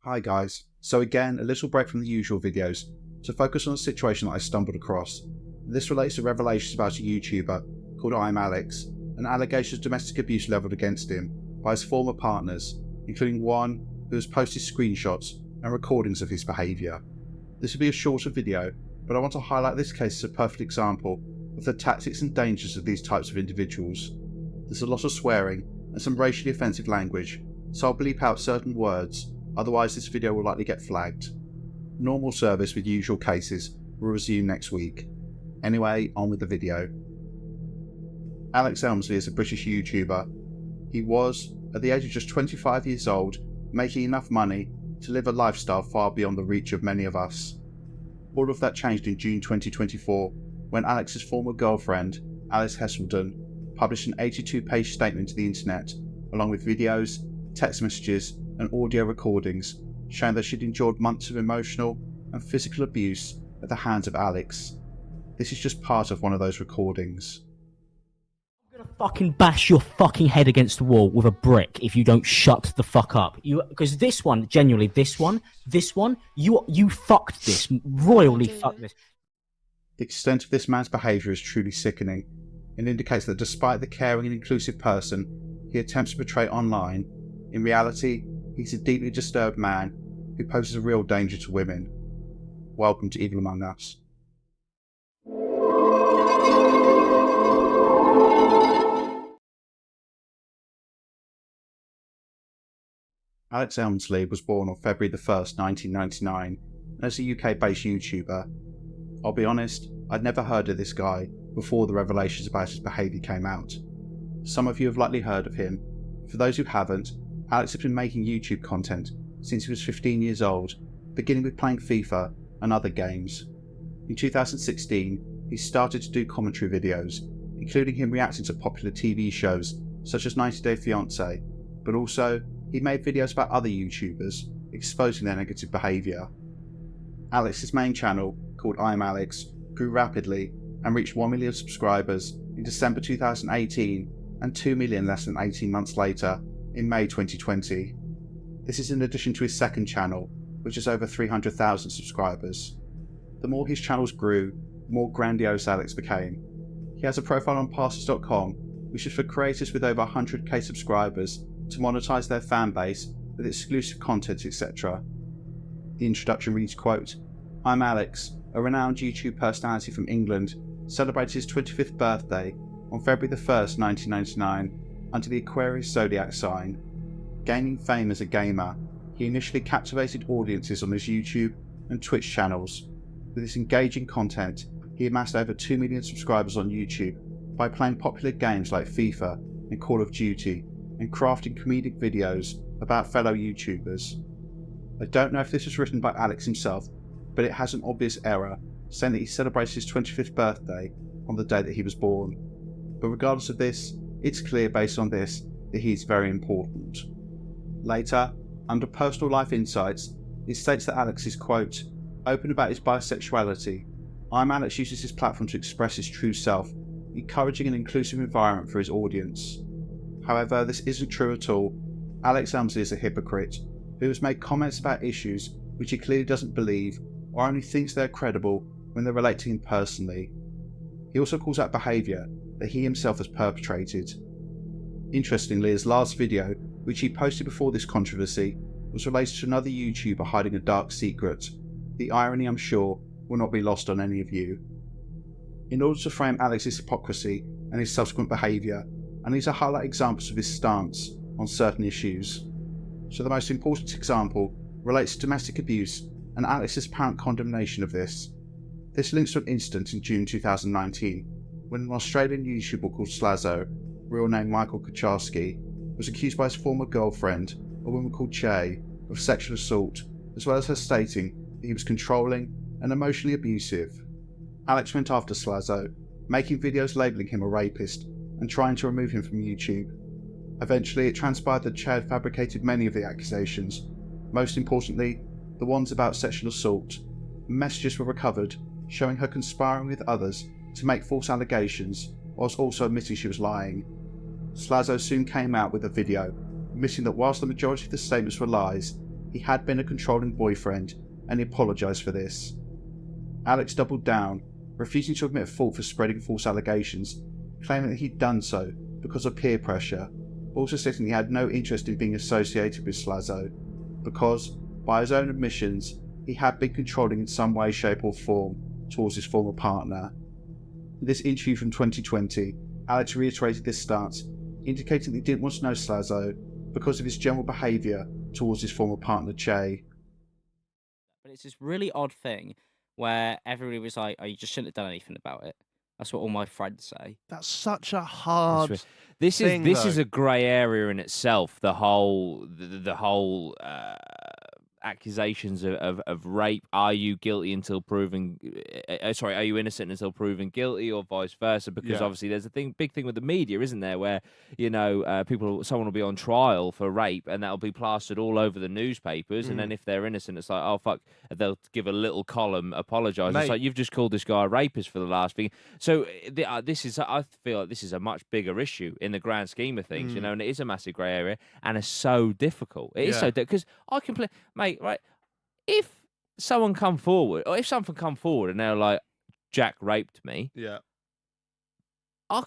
Hi guys, so again a little break from the usual videos to focus on a situation that I stumbled across. This relates to revelations about a YouTuber called ImAllexx and allegations of domestic abuse levelled against him by his former partners, including one who has posted screenshots and recordings of his behaviour. This will be a shorter video, but I want to highlight this case as a perfect example of the tactics and dangers of these types of individuals. There's a lot of swearing and some racially offensive language, so I'll bleep out certain words, otherwise this video will likely get flagged. Normal service with usual cases will resume next week. Anyway, on with the video. Alex Elmslie is a British YouTuber. He was, at the age of just 25 years old, making enough money to live a lifestyle far beyond the reach of many of us. All of that changed in June 2024 when Alex's former girlfriend, Alice Heseldine, published an 82-page statement to the internet, along with videos, text messages and audio recordings showing that she'd endured months of emotional and physical abuse at the hands of Alex. This is just part of one of those recordings. I'm gonna fucking bash your fucking head against the wall with a brick if you don't shut the fuck up. Because this one, genuinely, this one, you fucked this, royally fucked this. The extent of this man's behaviour is truly sickening and indicates that despite the caring and inclusive person he attempts to portray online, in reality, he's a deeply disturbed man who poses a real danger to women. Welcome to Evil Among Us. Alex Elmslie was born on February 1st, 1999, and is a UK-based YouTuber. I'll be honest, I'd never heard of this guy before the revelations about his behaviour came out. Some of you have likely heard of him. For those who haven't, Alex has been making YouTube content since he was 15 years old, beginning with playing FIFA and other games. In 2016, he started to do commentary videos, including him reacting to popular TV shows such as 90 Day Fiancé, but also he made videos about other YouTubers, exposing their negative behaviour. Alex's main channel, called ImAllexx, grew rapidly and reached 1 million subscribers in December 2018 and 2 million less than 18 months later, in May 2020. This is in addition to his second channel, which has over 300,000 subscribers. The more his channels grew, the more grandiose Alex became. He has a profile on Passes.com, which is for creators with over 100k subscribers to monetize their fan base with exclusive content, etc. The introduction reads, quote, ImAllexx, a renowned YouTube personality from England, celebrated his 25th birthday on February 1st, 1999, under the Aquarius zodiac sign. Gaining fame as a gamer, he initially captivated audiences on his YouTube and Twitch channels. With his engaging content, he amassed over 2 million subscribers on YouTube by playing popular games like FIFA and Call of Duty and crafting comedic videos about fellow YouTubers. I don't know if this was written by Alex himself, but it has an obvious error, saying that he celebrated his 25th birthday on the day that he was born. But regardless of this, it's clear based on this that he is very important. Later, under Personal Life Insights, it states that Alex is, quote, open about his bisexuality. ImAllexx uses his platform to express his true self, encouraging an inclusive environment for his audience. However, this isn't true at all. Alex Elmslie is a hypocrite who has made comments about issues which he clearly doesn't believe or only thinks they're credible when they relate to him personally. He also calls out behaviour that he himself has perpetrated. Interestingly, his last video, which he posted before this controversy, was related to another YouTuber hiding a dark secret. The irony, I'm sure, will not be lost on any of you. In order to frame Alex's hypocrisy and his subsequent behaviour, I need to highlight examples of his stance on certain issues. So the most important example relates to domestic abuse and Alex's apparent condemnation of this. This links to an incident in June 2019 when an Australian YouTuber called Slazzo, real name Michael Kucharski, was accused by his former girlfriend, a woman called Che, of sexual assault, as well as her stating that he was controlling and emotionally abusive. Alex went after Slazzo, making videos labelling him a rapist and trying to remove him from YouTube. Eventually, it transpired that Che had fabricated many of the accusations, most importantly, the ones about sexual assault. Messages were recovered showing her conspiring with others to make false allegations, whilst also admitting she was lying. Slazzo soon came out with a video, admitting that whilst the majority of the statements were lies, he had been a controlling boyfriend and he apologised for this. Alex doubled down, refusing to admit fault for spreading false allegations, claiming that he'd done so because of peer pressure, but also stating he had no interest in being associated with Slazo, because, by his own admissions, he had been controlling in some way, shape or form towards his former partner. In this interview from 2020, Alex reiterated this stance, indicating that he didn't want to know Slazo because of his general behaviour towards his former partner Che. But it's this really odd thing where everybody was like, "Oh, you just shouldn't have done anything about it." That's what all my friends say. That's such a hard This thing, is though. a grey area in itself. The whole accusations of rape. Are you guilty until proven? Sorry, are you innocent until proven guilty, or vice versa? Because obviously there's a big thing with the media, isn't there? Where someone will be on trial for rape, and that'll be plastered all over the newspapers. And then if they're innocent, it's like, oh fuck, they'll give a little column apologise. It's like, you've just called this guy a rapist for the last thing. So I feel like this is a much bigger issue in the grand scheme of things, and it is a massive grey area, and it's so difficult. It is so difficult because I can play, mate. Right, if someone come forward, or if something come forward, and they're like, Jack raped me, of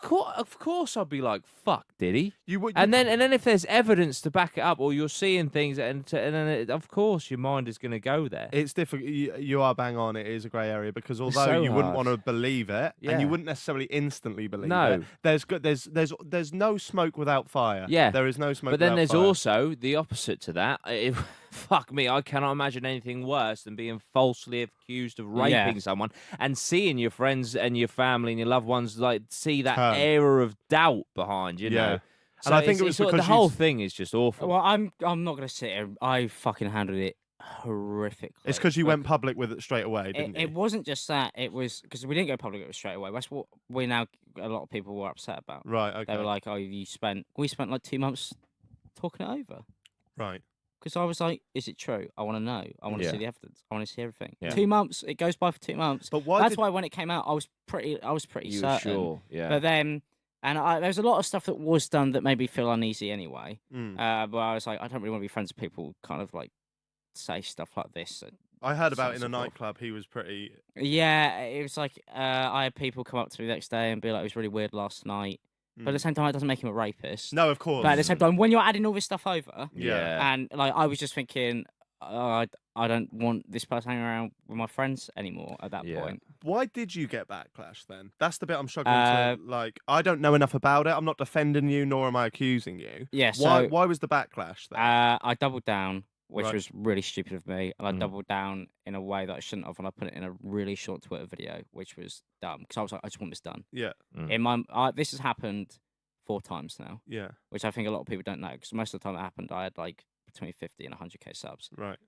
course I'd be like, fuck, did he? And then if there's evidence to back it up, or you're seeing things, and then of course your mind is going to go there. It's difficult. You are bang on. It is a grey area because although so you wouldn't hard. want to believe it, and you wouldn't necessarily instantly believe No. it, there's no smoke without fire. Yeah. There is no smoke. But then without there's fire. also the opposite to that. Fuck me, I cannot imagine anything worse than being falsely accused of raping someone and seeing your friends and your family and your loved ones like see that air of doubt behind, you know. So And I think it was because the whole thing is just awful. Well, I'm not gonna sit here. I fucking handled it horrifically. It's because you went public with it straight away, didn't you? It wasn't just that. It was because we didn't go public with it straight away. That's what a lot of people were upset about. Right. Okay. They were like, "Oh, we spent like 2 months talking it over." Right. Because I was like, "Is it true? I want to know. I want to see the evidence. I want to see everything." Yeah. 2 months. It goes by for 2 months. But why? That's why when it came out, I was pretty you were certain. sure, yeah. But then, there was a lot of stuff that was done that made me feel uneasy anyway. But I was like, I don't really want to be friends with people who kind of like say stuff like this. I heard about in a nightclub. He was pretty. Yeah, it was like I had people come up to me the next day and be like, "It was really weird last night." But at the same time, it doesn't make him a rapist. No, of course. But at the same time, when you're adding all this stuff over, Yeah. and like I was just thinking, I don't want this person hanging around with my friends anymore at that point. Why did you get backlash then? That's the bit I'm struggling to like. I don't know enough about it. I'm not defending you, nor am I accusing you. Yeah. So why was the backlash then? I doubled down, which Right. was really stupid of me, and I doubled down in a way that I shouldn't have, and I put it in a really short Twitter video, which was dumb because I was like, I just want this done. Yeah. In my this has happened 4 times now, Yeah. which I think a lot of people don't know because most of the time it happened, I had like between 50 and 100k subs. Right.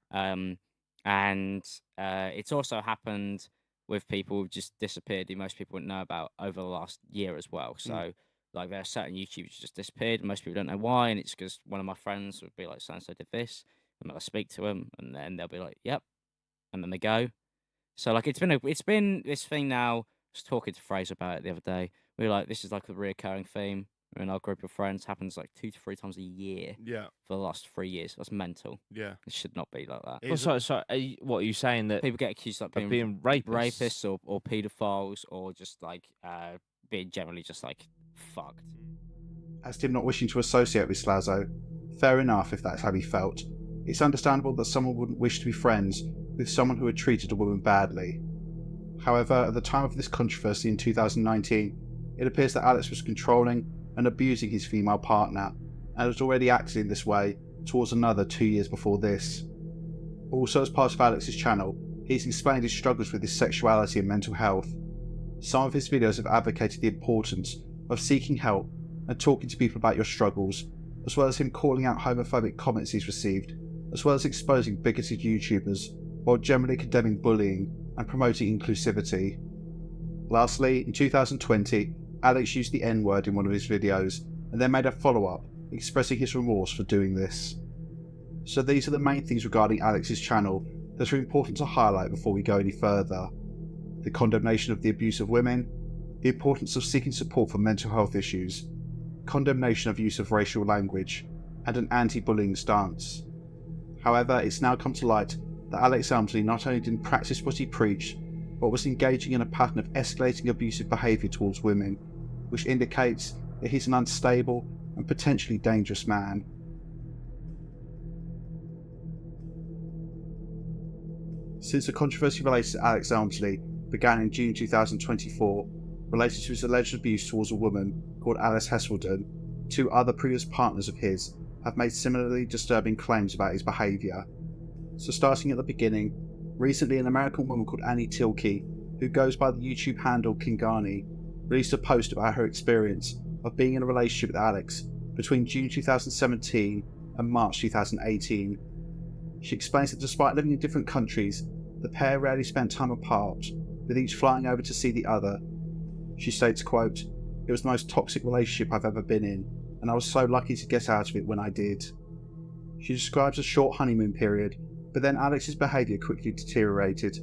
And it's also happened with people who've just disappeared who most people wouldn't know about over the last year as well. So like there are certain YouTubers who just disappeared and most people don't know why, and it's because one of my friends would be like, so and so did this, and I speak to them and then they'll be like, yep, and then they go. So like it's been this thing now. I was talking to Fraser about it the other day. We were like, this is like a reoccurring theme in our group of friends, happens like 2 to 3 times a year Yeah. for the last 3 years. That's mental. Yeah. It should not be like that. Well, sorry, what are you saying that People get accused of being rapists? rapists or paedophiles or just like being generally just like fucked. As Tim not wishing to associate with Slazo, fair enough if that's how he felt. It's understandable that someone wouldn't wish to be friends with someone who had treated a woman badly. However, at the time of this controversy in 2019, it appears that Alex was controlling and abusing his female partner, and had already acted in this way towards another 2 years before this. Also, as part of Alex's channel, he's explained his struggles with his sexuality and mental health. Some of his videos have advocated the importance of seeking help and talking to people about your struggles, as well as him calling out homophobic comments he's received, as well as exposing bigoted YouTubers, while generally condemning bullying and promoting inclusivity. Lastly, in 2020, Alex used the N-word in one of his videos, and then made a follow-up, expressing his remorse for doing this. So these are the main things regarding Alex's channel that are important to highlight before we go any further. The condemnation of the abuse of women, the importance of seeking support for mental health issues, condemnation of use of racial language, and an anti-bullying stance. However, it's now come to light that Alex Elmslie not only didn't practice what he preached, but was engaging in a pattern of escalating abusive behaviour towards women, which indicates that he's an unstable and potentially dangerous man. Since the controversy related to Alex Elmslie began in June 2024, related to his alleged abuse towards a woman called Alice Heseldine, 2 other previous partners of his have made similarly disturbing claims about his behaviour. So starting at the beginning, recently an American woman called Annie Tilkey, who goes by the YouTube handle Kingani, released a post about her experience of being in a relationship with Alex between June 2017 and March 2018. She explains that despite living in different countries, the pair rarely spent time apart, with each flying over to see the other. She states, quote, "It was the most toxic relationship I've ever been in, and I was so lucky to get out of it when I did." She describes a short honeymoon period, but then Alex's behaviour quickly deteriorated.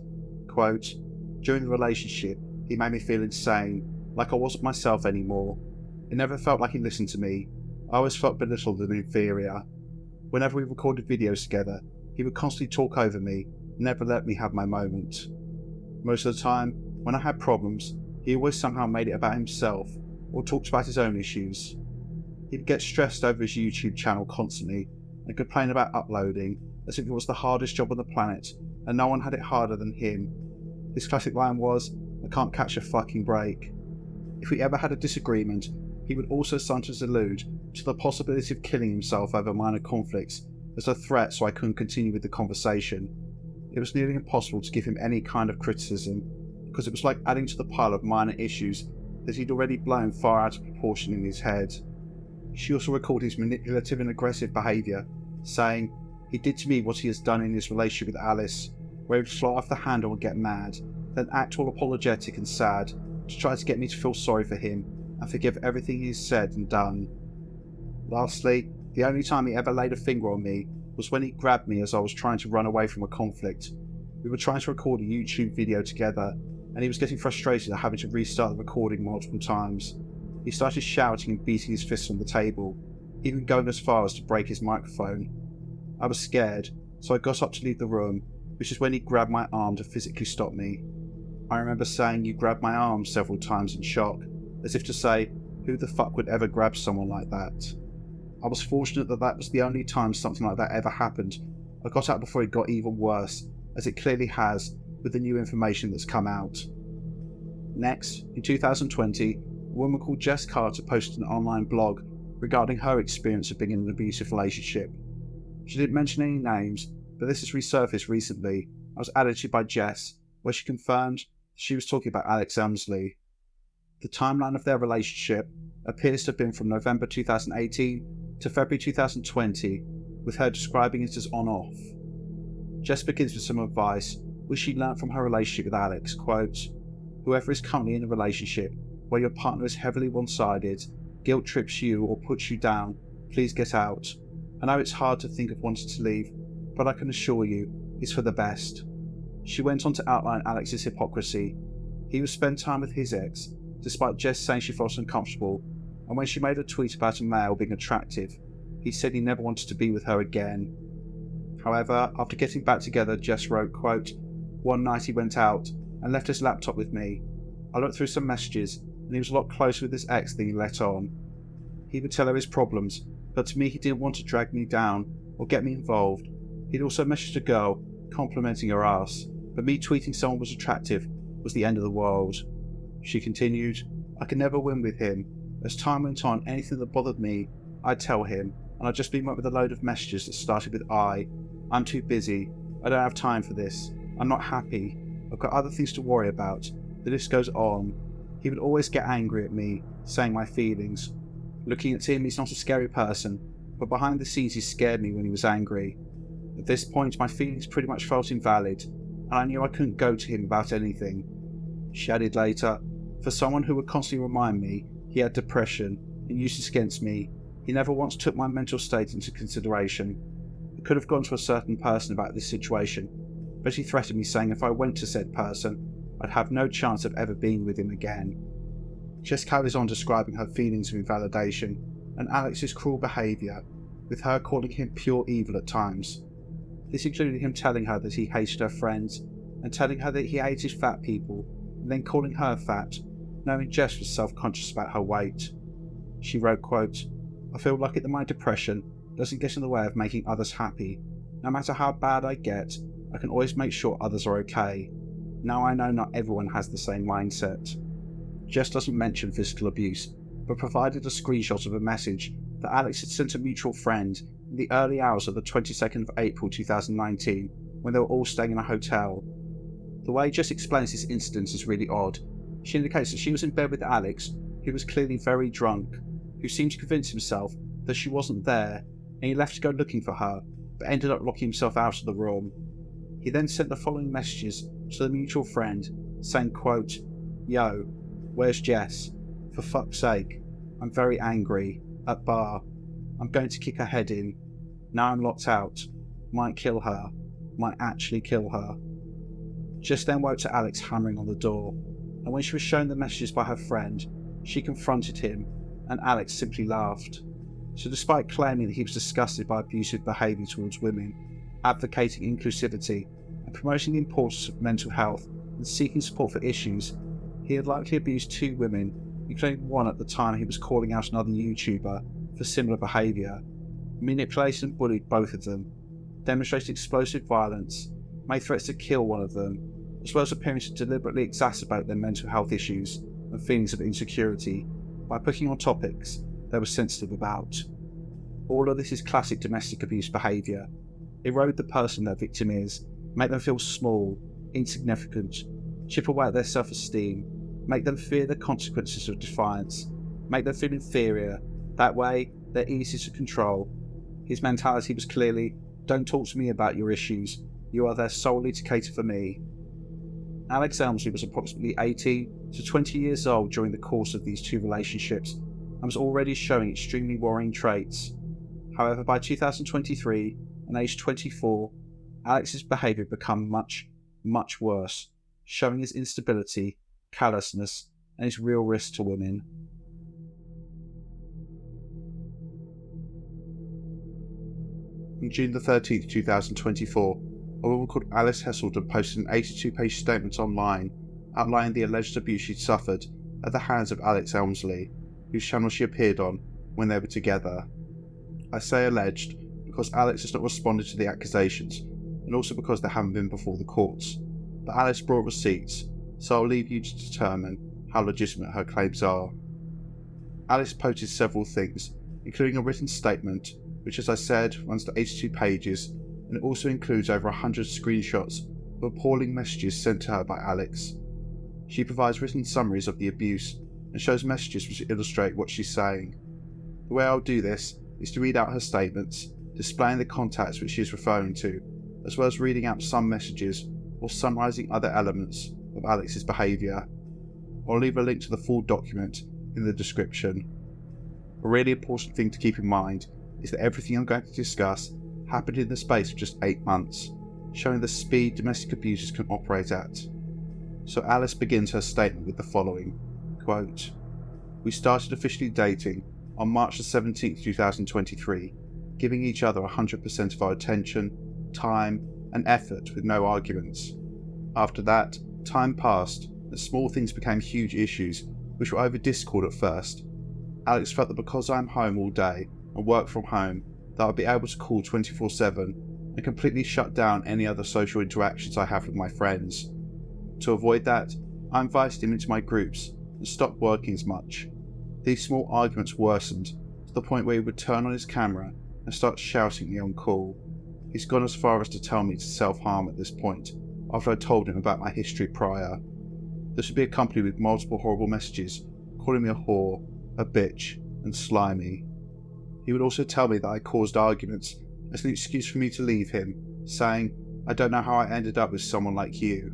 Quote, "During the relationship, he made me feel insane, like I wasn't myself anymore. It never felt like he listened to me. I always felt belittled and inferior. Whenever we recorded videos together, he would constantly talk over me, never let me have my moment. Most of the time, when I had problems, he always somehow made it about himself or talked about his own issues. He'd get stressed over his YouTube channel constantly and complain about uploading as if it was the hardest job on the planet and no one had it harder than him. His classic line was, 'I can't catch a fucking break.' If we ever had a disagreement, he would also sometimes allude to the possibility of killing himself over minor conflicts as a threat so I couldn't continue with the conversation. It was nearly impossible to give him any kind of criticism, because it was like adding to the pile of minor issues that he'd already blown far out of proportion in his head." She also recalled his manipulative and aggressive behaviour, saying, "He did to me what he has done in his relationship with Alice, where he would fly off the handle and get mad, then act all apologetic and sad to try to get me to feel sorry for him and forgive everything he has said and done. Lastly, the only time he ever laid a finger on me was when he grabbed me as I was trying to run away from a conflict. We were trying to record a YouTube video together, and he was getting frustrated at having to restart the recording multiple times. He started shouting and beating his fists on the table, even going as far as to break his microphone. I was scared, so I got up to leave the room, which is when he grabbed my arm to physically stop me. I remember saying 'you grabbed my arm' several times in shock, as if to say, who the fuck would ever grab someone like that? I was fortunate that that was the only time something like that ever happened. I got out before it got even worse, as it clearly has with the new information that's come out." Next, in 2020, a woman called Jess Carter posted an online blog regarding her experience of being in an abusive relationship. She didn't mention any names, but this has resurfaced recently. I was added to by Jess, where she confirmed she was talking about Alex Elmslie. The timeline of their relationship appears to have been from November 2018 to February 2020, with her describing it as on-off. Jess begins with some advice which she learnt from her relationship with Alex, quote, "Whoever is currently in a relationship where your partner is heavily one-sided, guilt trips you or puts you down, please get out. I know it's hard to think of wanting to leave, but I can assure you it's for the best." She went on to outline Alex's hypocrisy. He would spend time with his ex, despite Jess saying she felt uncomfortable, and when she made a tweet about a male being attractive, he said he never wanted to be with her again. However, after getting back together, Jess wrote, quote, "One night he went out and left his laptop with me. I looked through some messages and he was a lot closer with his ex than he let on. He would tell her his problems, but to me he didn't want to drag me down or get me involved. He'd also messaged a girl complimenting her ass, but me tweeting someone was attractive was the end of the world." She continued, "I could never win with him. As time went on, anything that bothered me, I'd tell him, and I'd just be met with a load of messages that started with I'm too busy, I don't have time for this, I'm not happy, I've got other things to worry about. The list goes on. He would always get angry at me, saying my feelings. Looking at him, he's not a scary person, but behind the scenes he scared me when he was angry. At this point, my feelings pretty much felt invalid, and I knew I couldn't go to him about anything." She added later, "For someone who would constantly remind me he had depression and used this against me, he never once took my mental state into consideration. I could have gone to a certain person about this situation, but he threatened me saying if I went to said person, I'd have no chance of ever being with him again." Jess carries on describing her feelings of invalidation and Alex's cruel behaviour, with her calling him pure evil at times. This included him telling her that he hated her friends, and telling her that he hated fat people, and then calling her fat, knowing Jess was self-conscious about her weight. She wrote, quote, "I feel lucky that my depression doesn't get in the way of making others happy. No matter how bad I get, I can always make sure others are okay. Now I know not everyone has the same mindset." Jess doesn't mention physical abuse, but provided a screenshot of a message that Alex had sent a mutual friend in the early hours of the 22nd of April 2019, when they were all staying in a hotel. The way Jess explains this incident is really odd. She indicates that she was in bed with Alex, who was clearly very drunk, who seemed to convince himself that she wasn't there, and he left to go looking for her, but ended up locking himself out of the room. He then sent the following messages to the mutual friend, saying, quote, "Yo, where's Jess? For fuck's sake, I'm very angry. At bar. I'm going to kick her head in. Now I'm locked out. Might kill her. Might actually kill her." Jess then woke to Alex hammering on the door, and when she was shown the messages by her friend, she confronted him, and Alex simply laughed. So despite claiming that he was disgusted by abusive behaviour towards women, advocating inclusivity, and promoting the importance of mental health and seeking support for issues, he had likely abused 2 women, including one at the time he was calling out another YouTuber for similar behaviour, manipulated and bullied both of them, demonstrated explosive violence, made threats to kill one of them, as well as appearing to deliberately exacerbate their mental health issues and feelings of insecurity by picking on topics they were sensitive about. All of this is classic domestic abuse behaviour. Erode the person their victim is, make them feel small, insignificant, chip away at their self-esteem, make them fear the consequences of defiance, make them feel inferior. That way, they're easy to control. His mentality was clearly, don't talk to me about your issues, you are there solely to cater for me. Alex Elmslie was approximately 18 to 20 years old during the course of these 2 relationships, and was already showing extremely worrying traits. However, by 2023, and age 24, Alex's behaviour had become much, much worse, showing his instability, callousness, and his real risk to women. On June the 13th, 2024, a woman called Alice Heseldine posted an 82-page statement online outlining the alleged abuse she'd suffered at the hands of Alex Elmslie, whose channel she appeared on when they were together. I say alleged because Alex has not responded to the accusations, and also because they haven't been before the courts, but Alice brought receipts, so I'll leave you to determine how legitimate her claims are. Alice posted several things, including a written statement, which, as I said, runs to 82 pages, and it also includes over 100 screenshots of appalling messages sent to her by Alex. She provides written summaries of the abuse and shows messages which illustrate what she's saying. The way I'll do this is to read out her statements, displaying the contacts which she is referring to, as well as reading out some messages or summarising other elements of Alex's behaviour. I'll leave a link to the full document in the description. A really important thing to keep in mind is that everything I'm going to discuss happened in the space of just 8 months, showing the speed domestic abusers can operate at. So Alice begins her statement with the following, quote, "We started officially dating on March the 17th, 2023, giving each other 100% of our attention, time, and effort with no arguments. After that, time passed, and small things became huge issues, which were over Discord at first. Alex felt that because I'm home all day and work from home, that I'd be able to call 24/7 and completely shut down any other social interactions I have with my friends. To avoid that, I invited him into my groups and stopped working as much. These small arguments worsened to the point where he would turn on his camera and start shouting at me on call. He's gone as far as to tell me to self-harm at this point, after I told him about my history prior. This would be accompanied with multiple horrible messages, calling me a whore, a bitch, and slimy. He would also tell me that I caused arguments as an excuse for me to leave him, saying, 'I don't know how I ended up with someone like you.'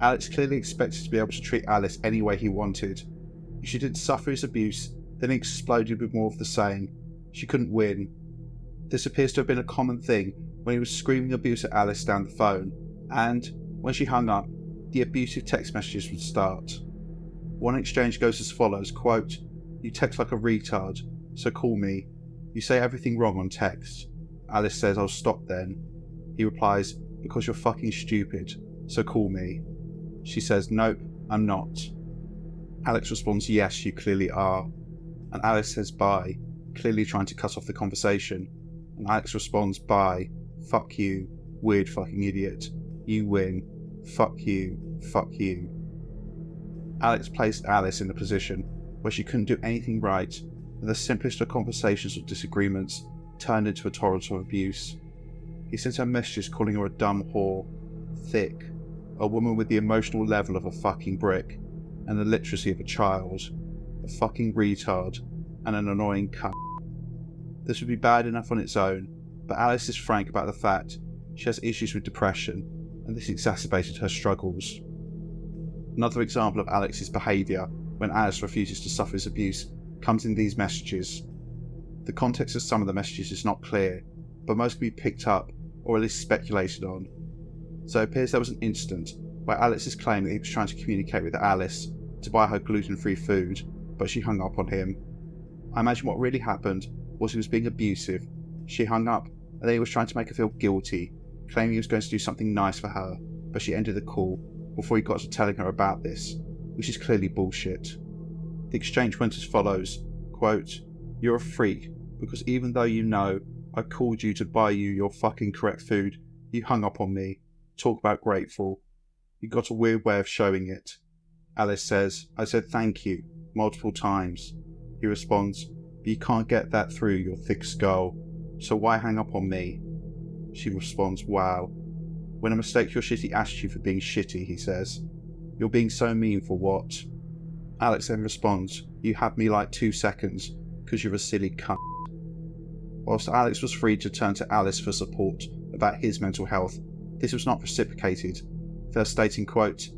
Alex clearly expected to be able to treat Alice any way he wanted. If she didn't suffer his abuse, then he exploded with more of the same. She couldn't win. This appears to have been a common thing when he was screaming abuse at Alice down the phone, and, when she hung up, the abusive text messages would start. One exchange goes as follows, quote, "You text like a retard, so call me. You say everything wrong on text." Alice says, "I'll stop then." He replies, because you're fucking stupid, so call me. She says, nope, I'm not. Alex responds, yes, you clearly are. And Alice says bye, clearly trying to cut off the conversation. And Alex responds, bye, fuck you, weird fucking idiot. You win. Fuck you, fuck you. Alex placed Alice in a position where she couldn't do anything right, and the simplest of conversations or disagreements turned into a torrent of abuse. He sent her messages calling her a dumb whore, thick, a woman with the emotional level of a fucking brick, and the literacy of a child, a fucking retard, and an annoying cunt. This would be bad enough on its own, but Alice is frank about the fact she has issues with depression, and this exacerbated her struggles. Another example of Alex's behaviour when Alice refuses to suffer his abuse comes in these messages. The context of some of the messages is not clear, but most can be picked up or at least speculated on. So it appears there was an incident where Alex is claiming that he was trying to communicate with Alice to buy her gluten-free food, but she hung up on him. I imagine what really happened was he was being abusive. She hung up, and then he was trying to make her feel guilty, claiming he was going to do something nice for her, but she ended the call before he got to telling her about this, which is clearly bullshit. The exchange went as follows, quote, you're a freak, because even though you know I called you to buy you your fucking correct food, you hung up on me. Talk about grateful. You got a weird way of showing it. Alice says, I said thank you, multiple times. He responds, but you can't get that through your thick skull, so why hang up on me? She responds, wow. When I mistake your shitty attitude for being shitty, he says. You're being so mean for what? Alex then responds, you had me like 2 seconds, because you're a silly cunt. Whilst Alex was free to turn to Alice for support about his mental health, this was not reciprocated, first stating, quote,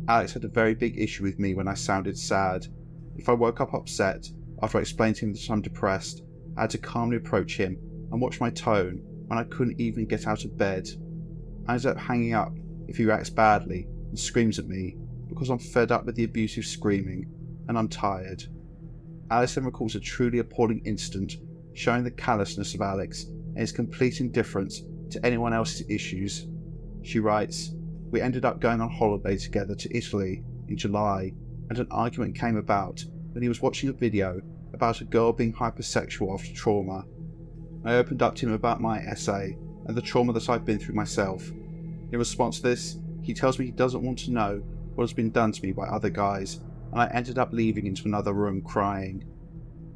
Alex had a very big issue with me when I sounded sad. If I woke up upset, after I explained to him that I'm depressed, I had to calmly approach him and watch my tone when I couldn't even get out of bed. I ended up hanging up if he reacts badly and screams at me because I'm fed up with the abusive screaming and I'm tired. Alice then recalls a truly appalling incident showing the callousness of Alex and his complete indifference to anyone else's issues. She writes, we ended up going on holiday together to Italy in July, and an argument came about when he was watching a video about a girl being hypersexual after trauma. I opened up to him about my essay and the trauma that I've been through myself. In response to this, he tells me he doesn't want to know what has been done to me by other guys, and I ended up leaving into another room crying.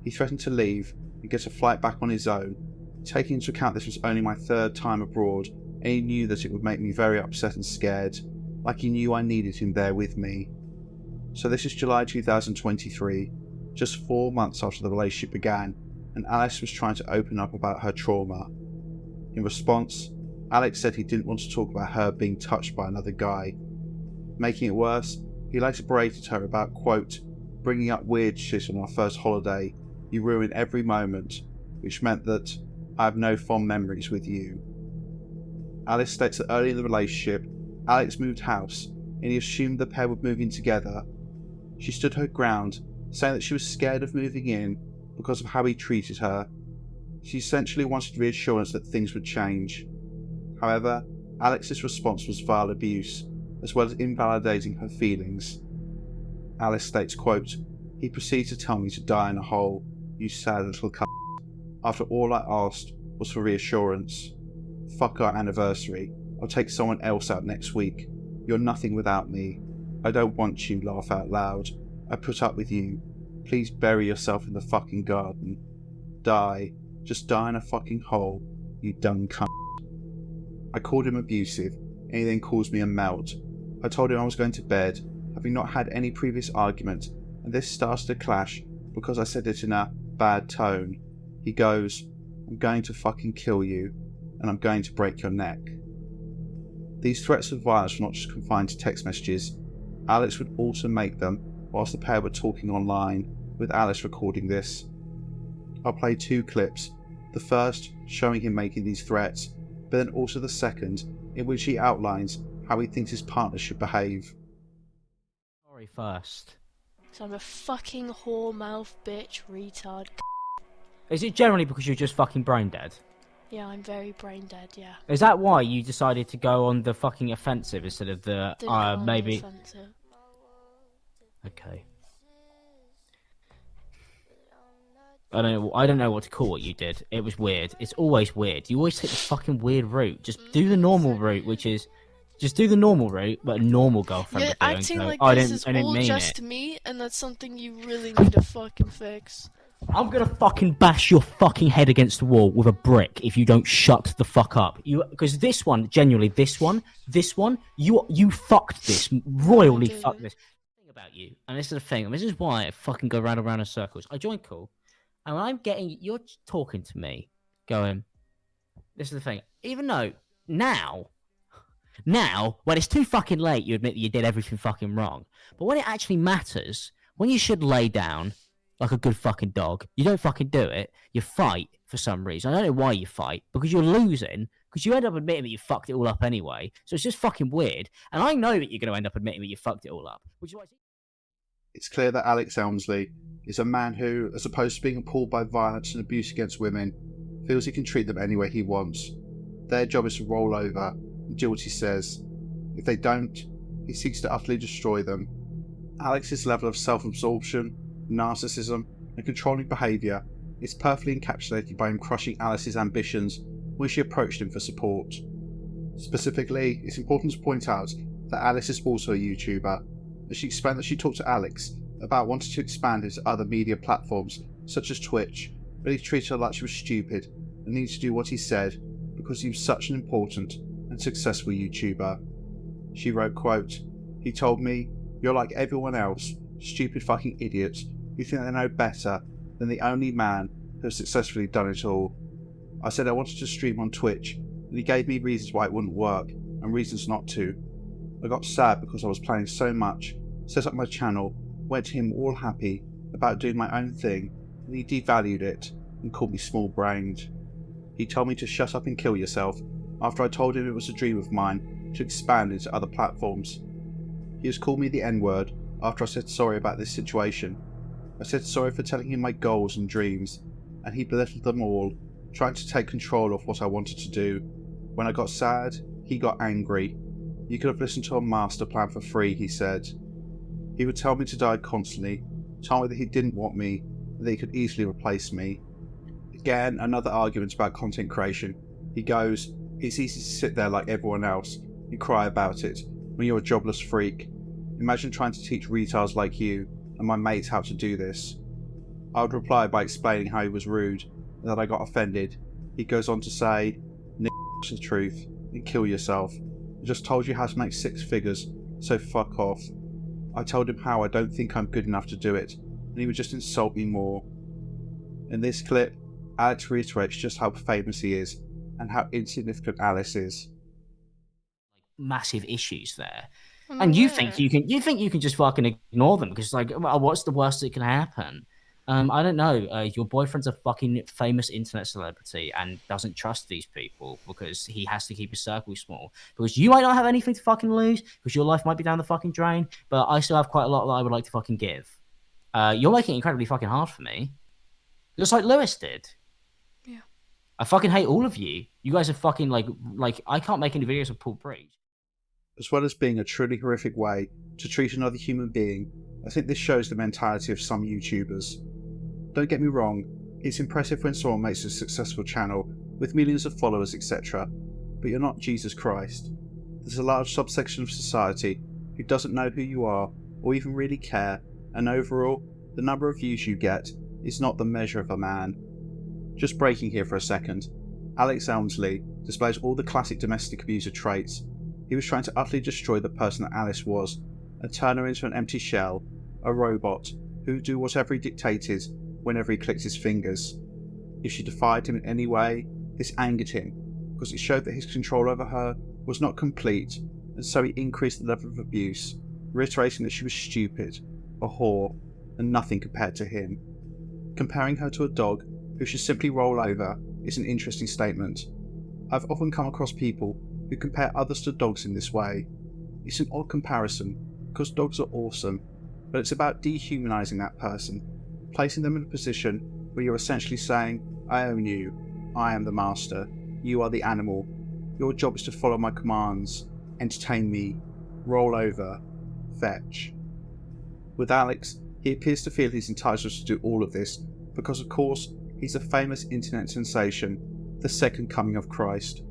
He threatened to leave and get a flight back on his own, taking into account this was only my 3rd time abroad, and he knew that it would make me very upset and scared, like he knew I needed him there with me. So this is July 2023, just 4 months after the relationship began, and Alice was trying to open up about her trauma. In response, Alex said he didn't want to talk about her being touched by another guy. Making it worse, he later berated her about, quote, bringing up weird shit on our first holiday. You ruined every moment, which meant that I have no fond memories with you. Alice states that early in the relationship, Alex moved house and he assumed the pair would move in together. She stood her ground, saying that she was scared of moving in because of how he treated her. She essentially wanted reassurance that things would change. However, Alex's response was vile abuse, as well as invalidating her feelings. Alice states, quote, he proceeded to tell me to die in a hole, you sad little c***, after all I asked was for reassurance. Fuck our anniversary. I'll take someone else out next week. You're nothing without me. I don't want you, laugh out loud. I put up with you. Please bury yourself in the fucking garden. Die. Just die in a fucking hole, you dumb cunt. I called him abusive, and he then calls me a melt. I told him I was going to bed, having not had any previous argument, and this started a clash because I said it in a bad tone. He goes, I'm going to fucking kill you, and I'm going to break your neck. These threats of violence were not just confined to text messages. Alex would also make them whilst the pair were talking online, with Alice recording this. I'll play 2 clips, the first showing him making these threats, but then also the second in which he outlines how he thinks his partner should behave. Sorry first. So I'm a fucking whore mouth bitch retard. Is it generally because you're just fucking brain dead? Yeah, I'm very brain dead, yeah. Is that why you decided to go on the fucking offensive instead of the Didn't go on the maybe? offensive. Okay. I don't know what to call what you did. It was weird. It's always weird. You always take the fucking weird route. Just do the normal route, which is just do the normal route, but a normal girlfriend You're would do. And acting go, like I this didn't, is I didn't all mean just it. me, and that's something you really need to fucking fix. I'm gonna fucking bash your fucking head against the wall with a brick if you don't shut the fuck up. Because this one, genuinely, this one, you fucked this, royally didn't. fucked this. Thing about you, and this is the thing, and this is why I fucking go round and round in circles. I join call, and when I'm getting, you're talking to me, going, this is the thing. Even though now, when it's too fucking late, you admit that you did everything fucking wrong. But when it actually matters, when you should lay down like a good fucking dog, you don't fucking do it. You fight for some reason. I don't know why you fight, because you're losing, because you end up admitting that you fucked it all up anyway. So it's just fucking weird. And I know that you're going to end up admitting that you fucked it all up, which is why It's clear that Alex Elmslie is a man who, as opposed to being appalled by violence and abuse against women, feels he can treat them any way he wants. Their job is to roll over and do what he says. If they don't, he seeks to utterly destroy them. Alex's level of self-absorption, narcissism, and controlling behaviour is perfectly encapsulated by him crushing Alice's ambitions when she approached him for support. Specifically, it's important to point out that Alice is also a YouTuber, as she explained that she talked to Alex about wanting to expand into other media platforms such as Twitch, but he treated her like she was stupid and needed to do what he said because he was such an important and successful YouTuber. She wrote, quote, "He told me, you're like everyone else, stupid fucking idiots who think they know better than the only man who has successfully done it all. I said I wanted to stream on Twitch, and he gave me reasons why it wouldn't work and reasons not to. I got sad because I was playing so much, set up my channel, went to him all happy about doing my own thing, and he devalued it and called me small-brained. He told me to shut up and kill yourself after I told him it was a dream of mine to expand into other platforms. He has called me the N-word after I said sorry about this situation. I said sorry for telling him my goals and dreams, and he belittled them all, trying to take control of what I wanted to do. When I got sad, he got angry. You could have listened to a master plan for free, he said. He would tell me to die constantly, tell me that he didn't want me, and that he could easily replace me. Again, another argument about content creation. He goes, it's easy to sit there like everyone else and cry about it when you're a jobless freak. Imagine trying to teach retards like you and my mates how to do this. I would reply by explaining how he was rude and that I got offended. He goes on to say, the truth and kill yourself. I just told you how to make 6 figures, so fuck off. I told him how I don't think I'm good enough to do it, and he would just insult me more. In this clip, Alex reiterates just how famous he is and how insignificant Alice is. massive issues there. And you think you can just fucking ignore them because like, well, what's the worst that can happen? I don't know. Your boyfriend's a fucking famous internet celebrity and doesn't trust these people because he has to keep his circle small. Because you might not have anything to fucking lose because your life might be down the fucking drain, but I still have quite a lot that I would like to fucking give. You're making it incredibly fucking hard for me. Just like Lewis did. Yeah. I fucking hate all of you. You guys are fucking like I can't make any videos of Paul Breach. As well as being a truly horrific way to treat another human being, I think this shows the mentality of some YouTubers. Don't get me wrong, it's impressive when someone makes a successful channel with millions of followers, etc., but you're not Jesus Christ. There's a large subsection of society who doesn't know who you are or even really care, and overall, the number of views you get is not the measure of a man. Just breaking here for a second, Alex Elmslie displays all the classic domestic abuser traits. He was trying to utterly destroy the person that Alice was and turn her into an empty shell, a robot who would do whatever he dictated whenever he clicked his fingers. If she defied him in any way, this angered him because it showed that his control over her was not complete, and so he increased the level of abuse, reiterating that she was stupid, a whore, and nothing compared to him. Comparing her to a dog who should simply roll over is an interesting statement. I've often come across people who compare others to dogs in this way. It's an odd comparison because dogs are awesome, but it's about dehumanizing that person, placing them in a position where you're essentially saying, I own you, I am the master, You are the animal. Your job is to follow my commands, entertain me, roll over, fetch. With Alex, he appears to feel he's entitled to do all of this because, of course, he's a famous internet sensation, the second coming of Christ.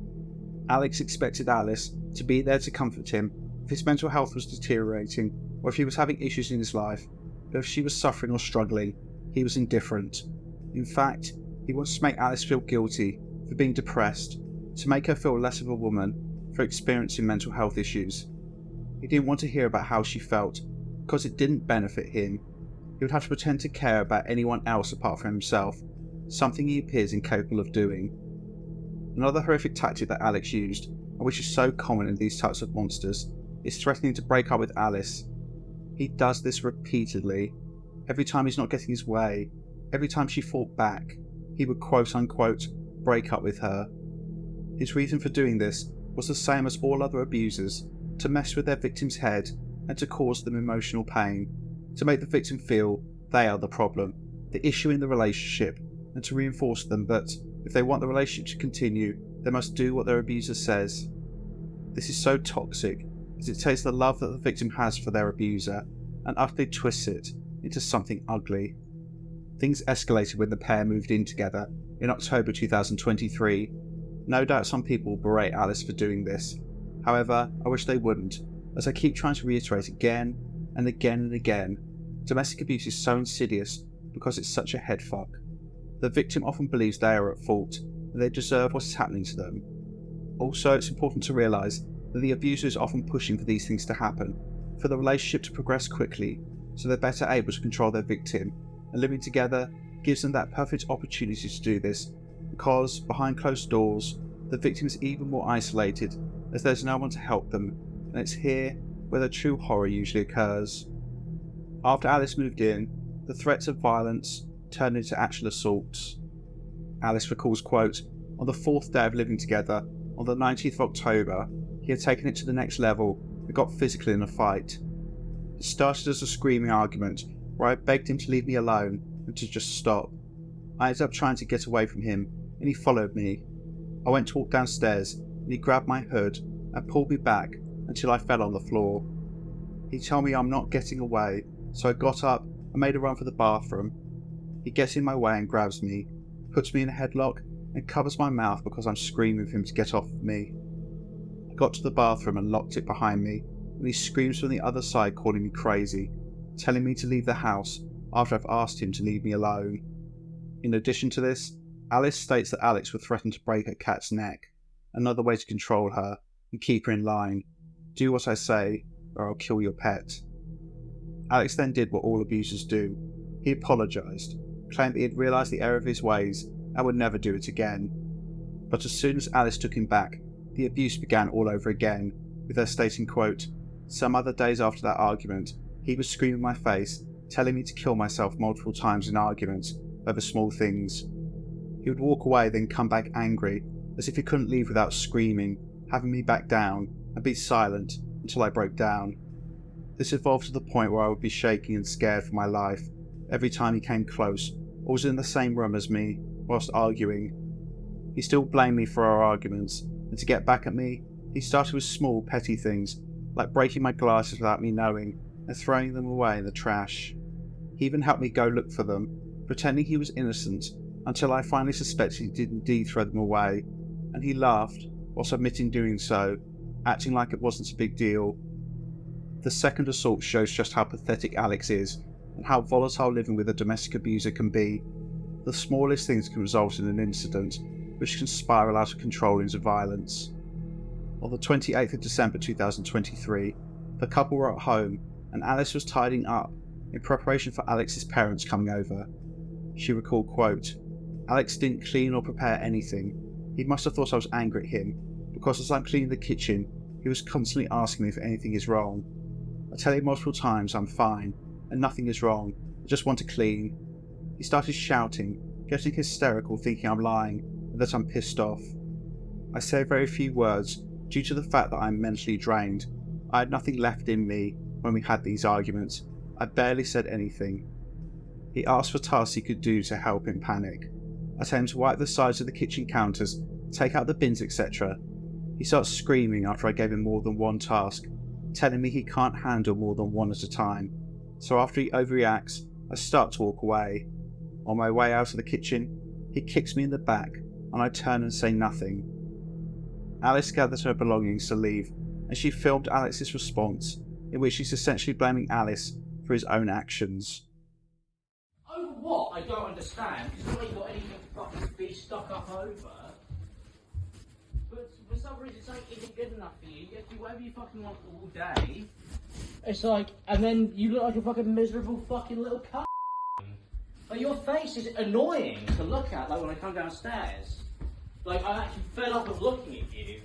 Alex expected Alice to be there to comfort him if his mental health was deteriorating or if he was having issues in his life, but if she was suffering or struggling, he was indifferent. In fact, he wants to make Alice feel guilty for being depressed, to make her feel less of a woman for experiencing mental health issues. He didn't want to hear about how she felt because it didn't benefit him. He would have to pretend to care about anyone else apart from himself, something he appears incapable of doing. Another horrific tactic that Alex used, and which is so common in these types of monsters, is threatening to break up with Alice. He does this repeatedly. Every time he's not getting his way, every time she fought back, he would quote-unquote break up with her. His reason for doing this was the same as all other abusers, to mess with their victim's head and to cause them emotional pain, to make the victim feel they are the problem, the issue in the relationship, and to reinforce them that if they want the relationship to continue, they must do what their abuser says. This is so toxic, as it takes the love that the victim has for their abuser and utterly twists it into something ugly. Things escalated when the pair moved in together in October 2023. No doubt some people berate Alice for doing this. However, I wish they wouldn't, as I keep trying to reiterate again and again and again. Domestic abuse is so insidious because it's such a headfuck. The victim often believes they are at fault and they deserve what is happening to them. Also, it's important to realise that the abuser is often pushing for these things to happen, for the relationship to progress quickly, so they're better able to control their victim, and living together gives them that perfect opportunity to do this, because behind closed doors, the victim is even more isolated as there's no one to help them, and it's here where the true horror usually occurs. After Alice moved in, the threats of violence turned into actual assaults. Alice recalls, quote, "On the fourth day of living together, on the 19th of October, he had taken it to the next level and got physical in a fight. It started as a screaming argument where I begged him to leave me alone and to just stop. I ended up trying to get away from him and he followed me. I went to walk downstairs and he grabbed my hood and pulled me back until I fell on the floor. He told me I'm not getting away, so I got up and made a run for the bathroom. He gets in my way and grabs me, puts me in a headlock and covers my mouth because I'm screaming for him to get off of me. I got to the bathroom and locked it behind me, and he screams from the other side calling me crazy, telling me to leave the house after I've asked him to leave me alone. In addition to this, Alice states that Alex would threaten to break her cat's neck, another way to control her and keep her in line. Do what I say, or I'll kill your pet. Alex then did what all abusers do. He apologised, claimed that he had realised the error of his ways and would never do it again. But as soon as Alice took him back, the abuse began all over again, with her stating, quote, "Some other days after that argument, he would scream in my face, telling me to kill myself multiple times in arguments over small things. He would walk away, then come back angry, as if he couldn't leave without screaming, having me back down and be silent until I broke down. This evolved to the point where I would be shaking and scared for my life every time he came close or was in the same room as me whilst arguing. He still blamed me for our arguments, and to get back at me, he started with small petty things, like breaking my glasses without me knowing and throwing them away in the trash. He even helped me go look for them, pretending he was innocent, until I finally suspected he did indeed throw them away, and he laughed whilst admitting doing so, acting like it wasn't a big deal. The second assault shows just how pathetic Alex is, and how volatile living with a domestic abuser can be. The smallest things can result in an incident, which can spiral out of control into violence. On the 28th of December 2023, the couple were at home, and Alice was tidying up in preparation for Alex's parents coming over. She recalled, quote, "Alex didn't clean or prepare anything. He must have thought I was angry at him, because as I'm cleaning the kitchen, he was constantly asking me if anything is wrong. I tell him multiple times I'm fine, and nothing is wrong, I just want to clean. He started shouting, getting hysterical, thinking I'm lying, and that I'm pissed off. I say very few words, due to the fact that I'm mentally drained. I had nothing left in me when we had these arguments. I barely said anything. He asked for tasks he could do to help him panic. I tell him to wipe the sides of the kitchen counters take out the bins, etc. He starts screaming after I gave him more than one task, telling me he can't handle more than one at a time. So after he overreacts, I start to walk away. On my way out of the kitchen, he kicks me in the back and I turn and say nothing. Alice gathers her belongings to leave and she filmed Alex's response, in which she's essentially blaming Alice for his own actions. Over what? I don't understand. It's not like you've got anything to fucking be stuck up over. But for some reason, something isn't good enough for you. You get to do whatever you fucking want all day. It's like, and then you look like a fucking miserable fucking little cunt. Like, your face is annoying to look at, like when I come downstairs. Like, I'm actually fed up of looking at you.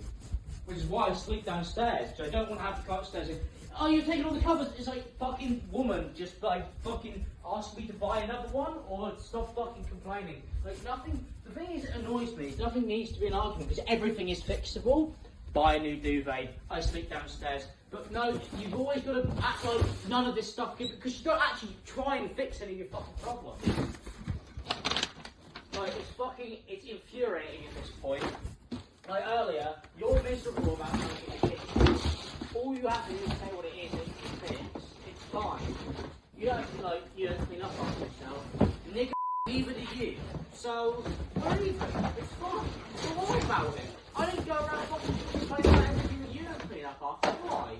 Which is why I sleep downstairs, because I don't want to have to come upstairs and, oh, you're taking all the covers. It's like, fucking woman, just like, fucking ask me to buy another one, or stop fucking complaining. Like, nothing, the thing is, it annoys me, nothing needs to be an argument, because everything is fixable. Buy a new duvet, I sleep downstairs. But no, you've always got to act like none of this stuff, because you don't actually try and fix any of your fucking problems. Like, it's infuriating at this point. Like earlier, you're miserable about something in the kitchen. All you have to do is say what it is, it's fixed, it's fine. You don't have to, like, you don't clean up after yourself. Nigga, neither do you. So, we're even, it's fine. Don't worry about it. I don't go around fucking complaining about everything that you don't clean up after. Why?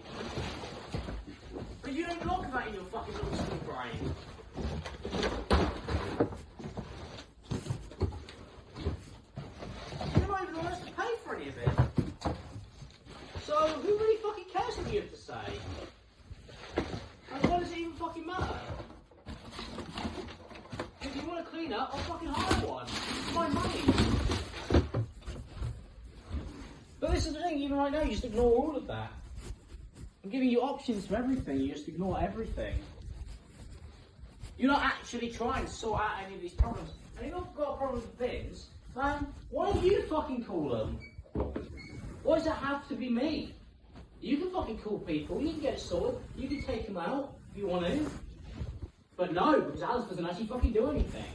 But you don't look that in your fucking little small brain. You're not even honest to pay for any of it. So, who really fucking cares what you have to say? And why does it even fucking matter? If you want to clean up, I'll fucking hire one. It's my money. But this is the thing, even right now, you just ignore all of that. I'm giving you options for everything, you just ignore everything. You're not actually trying to sort out any of these problems. And if you've got a problem with bins, man, why don't you fucking call them? Why does it have to be me? You can fucking call people, you can get it sorted, you can take them out if you want to. But no, because Alice doesn't actually fucking do anything.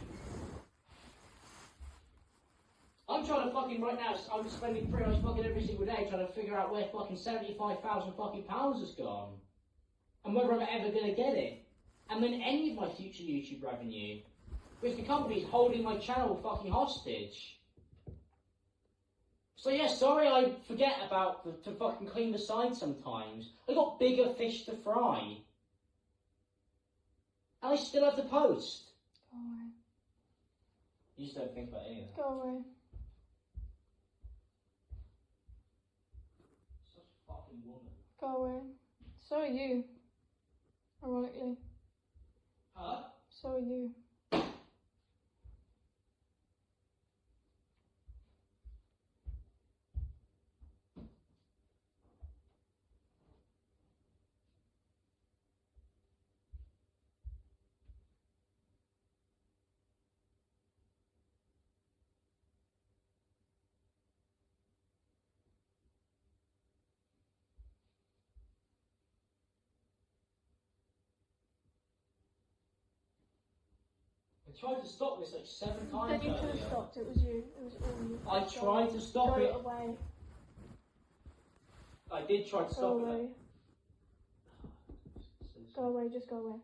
I'm trying to fucking, right now, I'm spending pretty much fucking every single day trying to figure out where fucking 75,000 fucking pounds has gone. And whether I'm ever going to get it. And then any of my future YouTube revenue. Because the company's holding my channel fucking hostage. So yeah, sorry I forget about to fucking clean the side sometimes. I got bigger fish to fry. And I still have to post. Go away. You just don't think about any of that. Go away. Such a fucking woman. Go away. So are you. Ironically. Huh? So are you. I tried to stop this like 7 times. Then you could have earlier. stopped. It was you. It was all you. I tried to stop Go it. away. I did try to Go stop away. it. Go away. Just go away.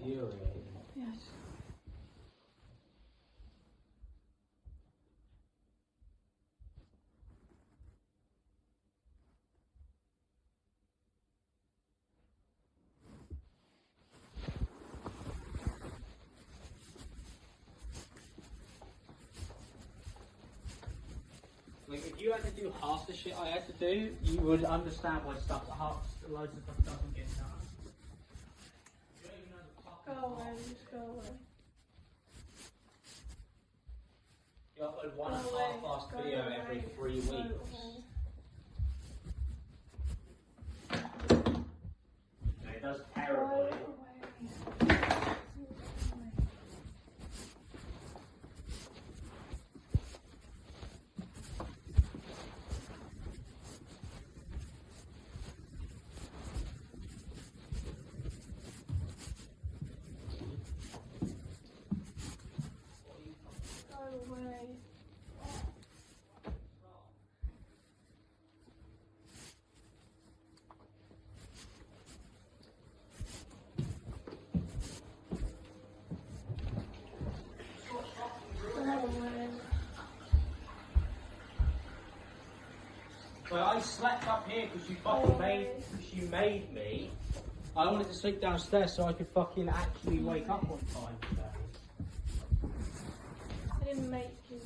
Infuriating. Yes. Like, if you had to do half the shit I had to do, you would understand why loads of stuff doesn't get done. You don't even know the fucking Go away. half. Just go away. You upload one Go away. half-assed Go video away. every 3 Go weeks. away. And it does Go terribly. away. Well, I slept up here because you fucking made me. I wanted to sleep downstairs so I could fucking actually wake up on time today. I didn't make you.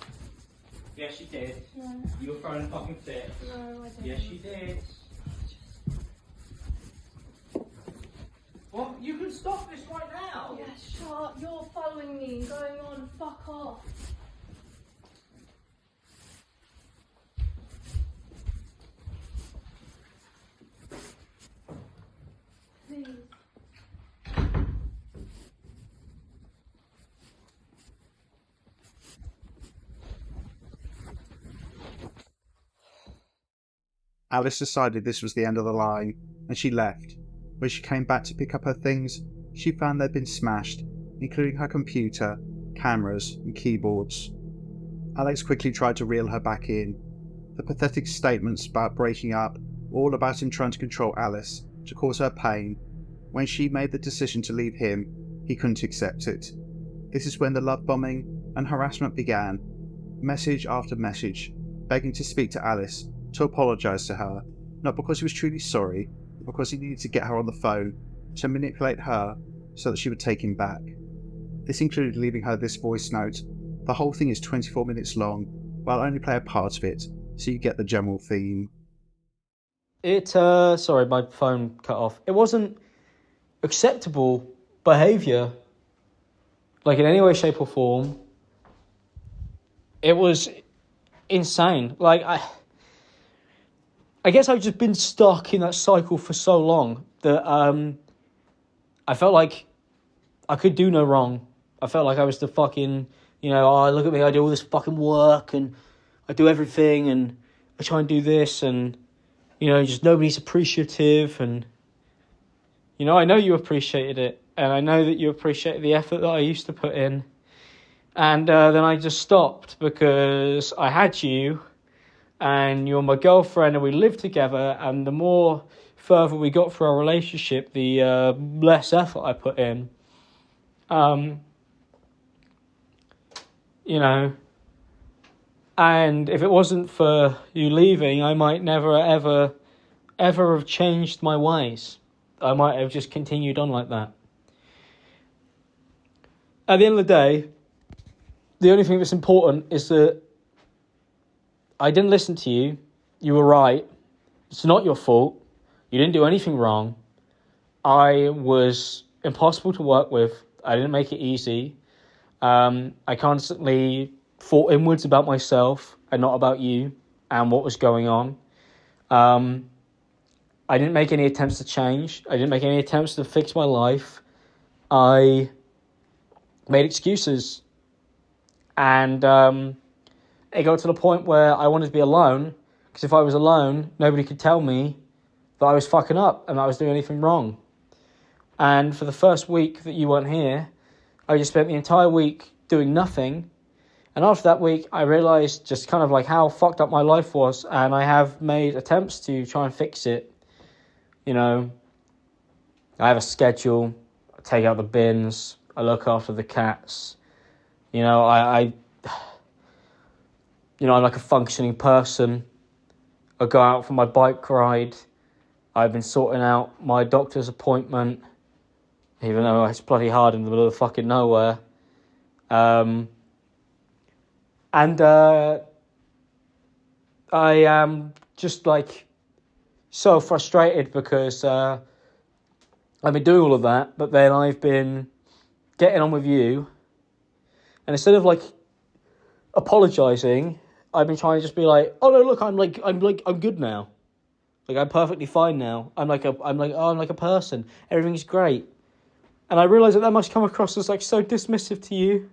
Yes, you did. No. You were throwing a fucking fit. No, I didn't. Yes, you did. Well, you can stop this right now. Yeah, shut up. You're following me and going on. Fuck off. Please. Alice decided this was the end of the line, and she left. When she came back to pick up her things, she found they'd been smashed, including her computer, cameras, and keyboards. Alex quickly tried to reel her back in. The pathetic statements about breaking up were all about him trying to control Alice, to cause her pain. When she made the decision to leave him, he couldn't accept it. This is when the love bombing and harassment began. Message after message, begging to speak to Alice, to apologise to her, not because he was truly sorry, but because he needed to get her on the phone, to manipulate her so that she would take him back. This included leaving her this voice note. The whole thing is 24 minutes long, but I'll only play a part of it, so you get the general theme. Sorry, my phone cut off. It wasn't acceptable behaviour, like in any way, shape or form. It was insane. Like, I guess I've just been stuck in that cycle for so long that I felt like I could do no wrong. I felt like I was the fucking, oh, look at me, I do all this fucking work and I do everything and I try and do this and, just nobody's appreciative and, I know you appreciated it and I know that you appreciated the effort that I used to put in. And then I just stopped because I had you and you're my girlfriend and we lived together, and the more further we got through our relationship, the less effort I put in. And if it wasn't for you leaving, I might never, ever, ever have changed my ways. I might have just continued on like that. At the end of the day, the only thing that's important is that I didn't listen to you. You were right. It's not your fault. You didn't do anything wrong. I was impossible to work with. I didn't make it easy. I constantly thought inwards about myself and not about you and what was going on. I didn't make any attempts to change. I didn't make any attempts to fix my life. I made excuses. And it got to the point where I wanted to be alone, because if I was alone, nobody could tell me that I was fucking up and that I was doing anything wrong. And for the first week that you weren't here, I just spent the entire week doing nothing. And after that week, I realised just kind of like how fucked up my life was, and I have made attempts to try and fix it. I have a schedule, I take out the bins, I look after the cats. I'm like a functioning person. I go out for my bike ride. I've been sorting out my doctor's appointment, even though it's bloody hard in the middle of fucking nowhere. I am just like so frustrated because I've been doing all of that, but then I've been getting on with you, and instead of like apologizing, I've been trying to just be like, oh no, look, I'm good now. Like, I'm perfectly fine now. I'm like a person. Everything's great. And I realise that must come across as like so dismissive to you.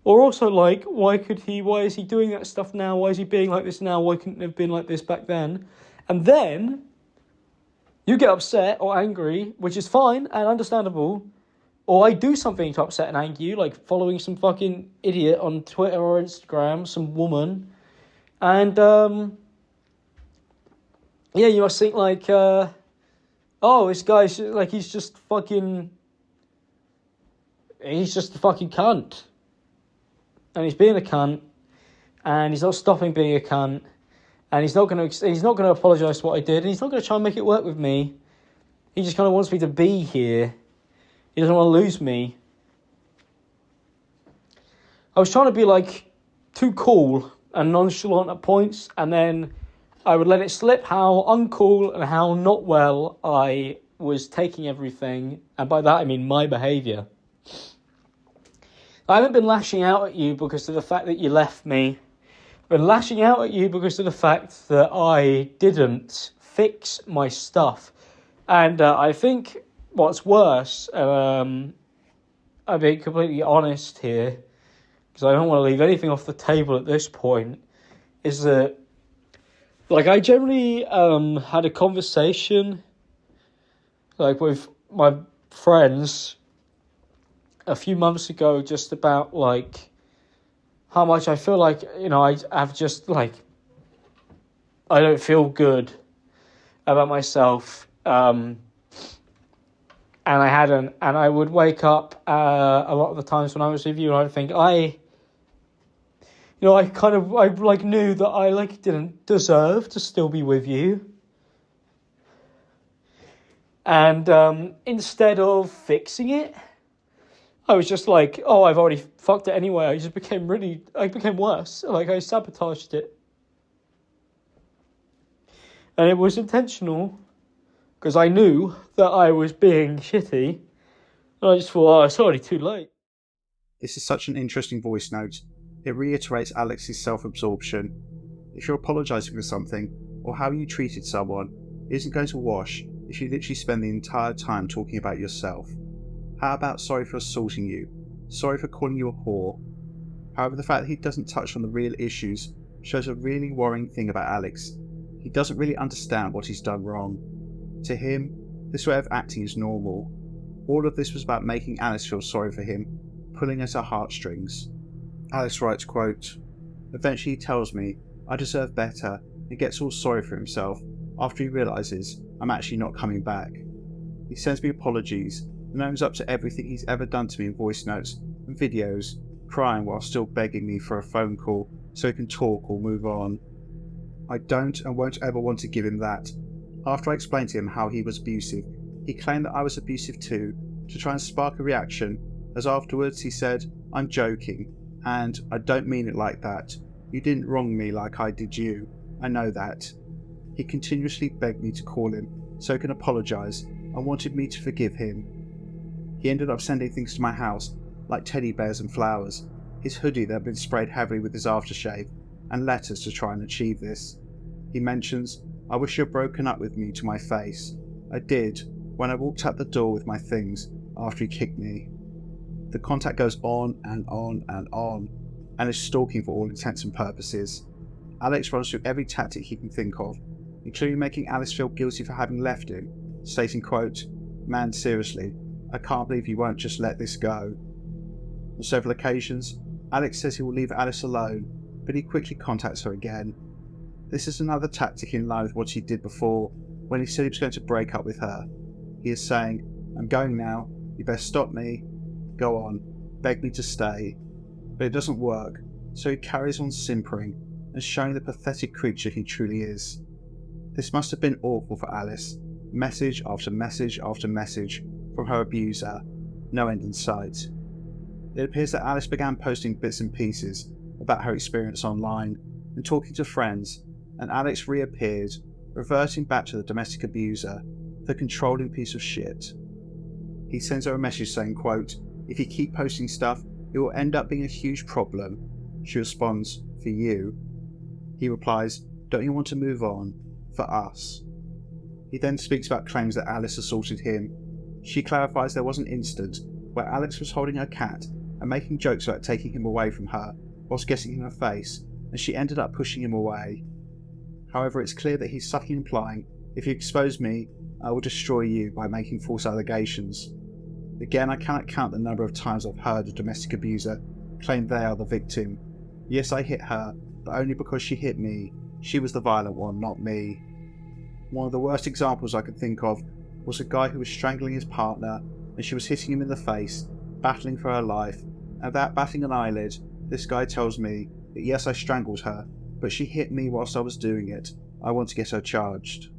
Or also like, why is he doing that stuff now? Why is he being like this now? Why couldn't it have been like this back then? And then you get upset or angry, which is fine and understandable. Or I do something to upset and anger you, like following some fucking idiot on Twitter or Instagram, some woman. And, you must think like, this guy's like, he's just a fucking cunt. And he's being a cunt, and he's not stopping being a cunt, and he's not going to apologise for what I did, and he's not going to try and make it work with me. He just kind of wants me to be here. He doesn't want to lose me. I was trying to be like too cool and nonchalant at points, and then I would let it slip how uncool and how not well I was taking everything, and by that I mean my behaviour. I haven't been lashing out at you because of the fact that you left me. I've been lashing out at you because of the fact that I didn't fix my stuff. And I think what's worse, I'm being completely honest here, because I don't want to leave anything off the table at this point, is that, like, I generally had a conversation, like, with my friends a few months ago just about, like, how much I feel like, you know, I've just, like, I don't feel good about myself, and I hadn't, and I would wake up a lot of the times when I was with you, and I'd think, I knew that I, like, didn't deserve to still be with you. And instead of fixing it, I was just like, oh, I've already fucked it anyway. I became worse. Like, I sabotaged it. And it was intentional, because I knew that I was being shitty. And I just thought, oh, it's already too late. This is such an interesting voice note. It reiterates Alex's self-absorption. If you're apologising for something, or how you treated someone, it isn't going to wash if you literally spend the entire time talking about yourself. How about sorry for assaulting you? Sorry for calling you a whore? However, the fact that he doesn't touch on the real issues shows a really worrying thing about Alex. He doesn't really understand what he's done wrong. To him, this way of acting is normal. All of this was about making Alice feel sorry for him, pulling at her heartstrings. Alice writes, quote, "Eventually he tells me I deserve better and gets all sorry for himself after he realises I'm actually not coming back. He sends me apologies and owns up to everything he's ever done to me in voice notes and videos, crying while still begging me for a phone call so he can talk or move on. I don't and won't ever want to give him that. After I explained to him how he was abusive, he claimed that I was abusive too, to try and spark a reaction, as afterwards he said, 'I'm joking, and I don't mean it like that. You didn't wrong me like I did you. I know that.' He continuously begged me to call him so he can apologise and wanted me to forgive him. He ended up sending things to my house, like teddy bears and flowers, his hoodie that had been sprayed heavily with his aftershave, and letters to try and achieve this. He mentions, 'I wish you'd broken up with me' to my face. I did, when I walked out the door with my things after he kicked me. The contact goes on and on and on, and is stalking for all intents and purposes. Alex runs through every tactic he can think of, including making Alice feel guilty for having left him, stating, quote, 'Man, seriously, I can't believe you won't just let this go.' On several occasions, Alex says he will leave Alice alone, but he quickly contacts her again. This is another tactic in line with what he did before, when he said he was going to break up with her. He is saying, 'I'm going now, you best stop me, go on, beg me to stay.' But it doesn't work, so he carries on simpering and showing the pathetic creature he truly is. This must have been awful for Alice, message after message after message from her abuser, no end in sight. It appears that Alice began posting bits and pieces about her experience online and talking to friends, and Alex reappeared, reverting back to the domestic abuser, the controlling piece of shit. He sends her a message saying, quote, 'If you keep posting stuff, it will end up being a huge problem.' She responds, 'For you.' He replies, 'Don't you want to move on? For us.' He then speaks about claims that Alice assaulted him. She clarifies there was an instant where Alex was holding her cat and making jokes about taking him away from her whilst getting in her face, and she ended up pushing him away. However, it's clear that he's subtly implying, 'If you expose me, I will destroy you,' by making false allegations. Again, I cannot count the number of times I've heard a domestic abuser claim they are the victim. Yes, I hit her, but only because she hit me. She was the violent one, not me. One of the worst examples I could think of was a guy who was strangling his partner and she was hitting him in the face, battling for her life, and without batting an eyelid, this guy tells me that yes, I strangled her, but she hit me whilst I was doing it. I want to get her charged.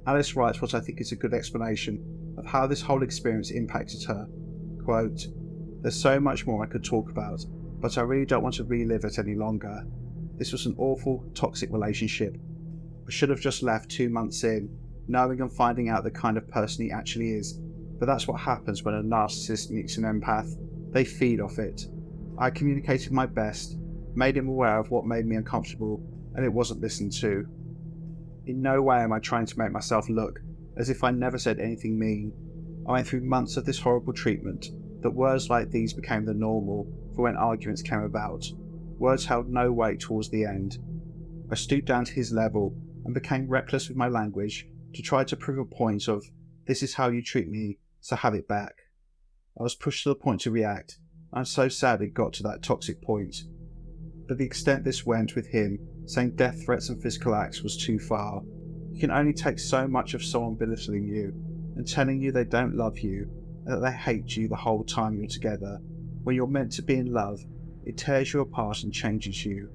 Alice writes what I think is a good explanation of how this whole experience impacted her. Quote, "There's so much more I could talk about, but I really don't want to relive it any longer. This was an awful, toxic relationship. I should have just left 2 months in, knowing and finding out the kind of person he actually is, but that's what happens when a narcissist meets an empath. They feed off it. I communicated my best, made him aware of what made me uncomfortable, and it wasn't listened to. In no way am I trying to make myself look as if I never said anything mean. I went through months of this horrible treatment, that words like these became the normal for when arguments came about. Words held no weight towards the end. I stooped down to his level and became reckless with my language to try to prove a point of, this is how you treat me, so have it back. I was pushed to the point to react. I'm so sad it got to that toxic point. But the extent this went with him saying death threats and physical acts was too far. You can only take so much of someone belittling you and telling you they don't love you and that they hate you the whole time you're together. When you're meant to be in love, it tears you apart and changes you.